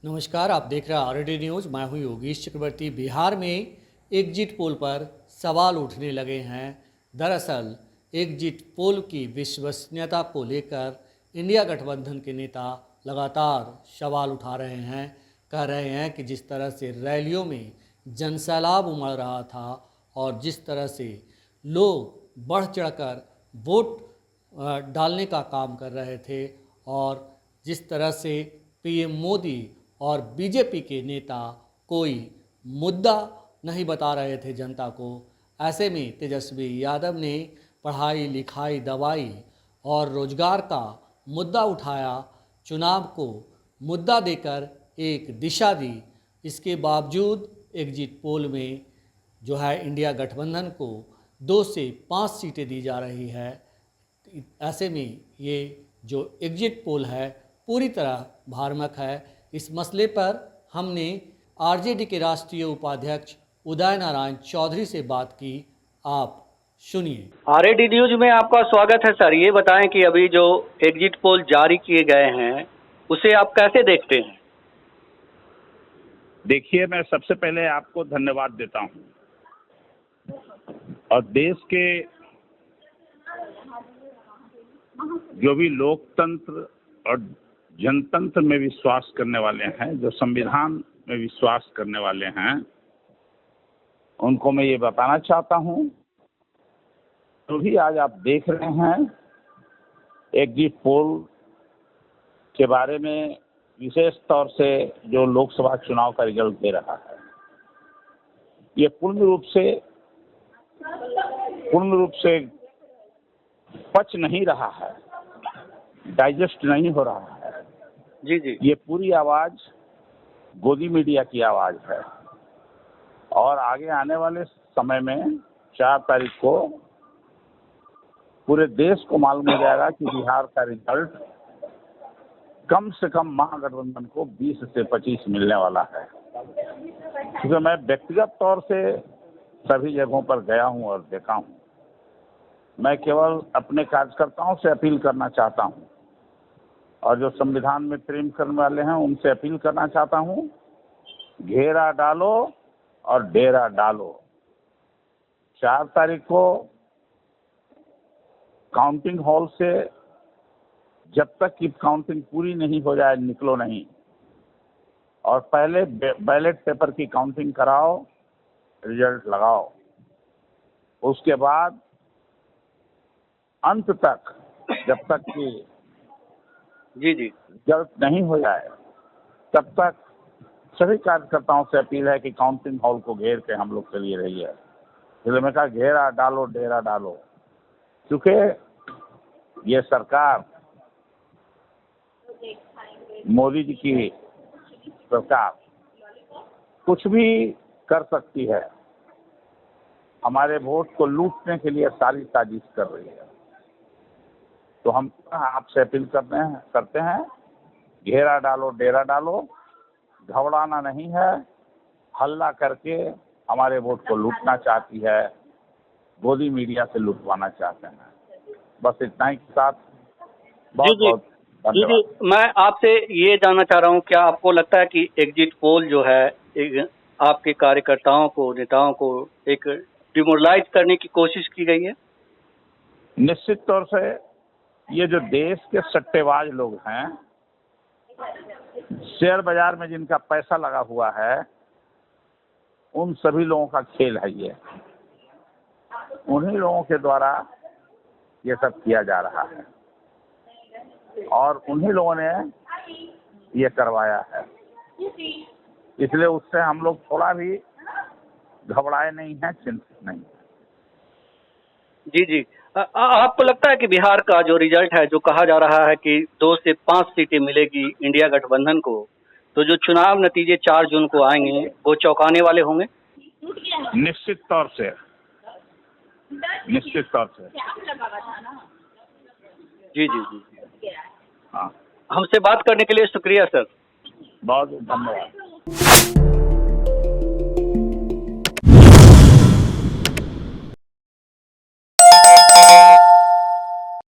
नमस्कार, आप देख रहे हैं आरडी न्यूज़। मैं हूं योगेश चक्रवर्ती। बिहार में एग्जिट पोल पर सवाल उठने लगे हैं। दरअसल एग्जिट पोल की विश्वसनीयता को लेकर इंडिया गठबंधन के नेता लगातार सवाल उठा रहे हैं। कह रहे हैं कि जिस तरह से रैलियों में जनसैलाब उमड़ रहा था और जिस तरह से लोग बढ़ चढ़कर वोट डालने का काम कर रहे थे और जिस तरह से पीएम मोदी और बीजेपी के नेता कोई मुद्दा नहीं बता रहे थे जनता को, ऐसे में तेजस्वी यादव ने पढ़ाई लिखाई दवाई और रोजगार का मुद्दा उठाया, चुनाव को मुद्दा देकर एक दिशा दी। इसके बावजूद एग्जिट पोल में जो है इंडिया गठबंधन को 2 से 5 सीटें दी जा रही है। ऐसे में ये जो एग्जिट पोल है पूरी तरह भ्रामक है। इस मसले पर हमने आरजेडी के राष्ट्रीय उपाध्यक्ष उदय नारायण चौधरी से बात की। आप सुनिए। आरडी न्यूज में आपका स्वागत है सर। ये बताएं कि अभी जो एग्जिट पोल जारी किए गए हैं उसे आप कैसे देखते हैं? देखिए, मैं सबसे पहले आपको धन्यवाद देता हूं और देश के जो भी लोकतंत्र और जनतंत्र में विश्वास करने वाले हैं, जो संविधान में विश्वास करने वाले हैं, उनको मैं ये बताना चाहता हूं, तो भी आज आप देख रहे हैं एग्जिट पोल के बारे में विशेष तौर से जो लोकसभा चुनाव का रिजल्ट दे रहा है, ये पूर्ण रूप से पच नहीं रहा है, डाइजेस्ट नहीं हो रहा है। जी जी, ये पूरी आवाज गोदी मीडिया की आवाज है और आगे आने वाले समय में 4 तारीख को पूरे देश को मालूम हो जाएगा कि बिहार का रिजल्ट कम से कम महागठबंधन को 20 से 25 मिलने वाला है। क्योंकि मैं व्यक्तिगत तौर से सभी जगहों पर गया हूं और देखा हूं। मैं केवल अपने कार्यकर्ताओं से अपील करना चाहता हूं और जो संविधान में प्रेम करने वाले हैं उनसे अपील करना चाहता हूं, घेरा डालो और डेरा डालो। 4 तारीख को काउंटिंग हॉल से जब तक कि काउंटिंग पूरी नहीं हो जाए निकलो नहीं, और पहले बैलेट पेपर की काउंटिंग कराओ, रिजल्ट लगाओ। उसके बाद अंत तक जब तक कि जी जी, रिजल्ट नहीं हो जाए तब तक सभी कार्यकर्ताओं से अपील है कि काउंटिंग हॉल को घेर के हम लोग चलिए रही है। इसलिए मैं कहा घेरा डालो डेरा डालो, क्योंकि ये सरकार मोदी जी की सरकार कुछ भी कर सकती है। हमारे वोट को लूटने के लिए सारी साजिश कर रही है। तो हम आपसे अपील करते हैं, घेरा डालो डेरा डालो, घबराना नहीं है। हल्ला करके हमारे वोट को लूटना चाहती है, गोदी मीडिया से लूटवाना चाहते हैं। बस इतना ही के साथ बहुत बहुत धन्यवाद। जी, मैं आपसे ये जानना चाह रहा हूँ, क्या आपको लगता है कि एग्जिट पोल जो है आपके कार्यकर्ताओं को, नेताओं को एक डिमोरलाइज करने की कोशिश की गई है? निश्चित तौर से ये जो देश के सट्टेबाज लोग हैं, शेयर बाजार में जिनका पैसा लगा हुआ है, उन सभी लोगों का खेल है ये। उन्हीं लोगों के द्वारा ये सब किया जा रहा है और उन्हीं लोगों ने ये करवाया है। इसलिए उससे हम लोग थोड़ा भी घबराए नहीं हैं, चिंतित नहीं। जी जी, आपको लगता है कि बिहार का जो रिजल्ट है, जो कहा जा रहा है कि 2 से 5 सीटें मिलेगी इंडिया गठबंधन को, तो जो चुनाव नतीजे 4 जून को आएंगे वो चौंकाने वाले होंगे? निश्चित तौर से। जी जी जी, हाँ, हमसे बात करने के लिए शुक्रिया सर। बहुत धन्यवाद।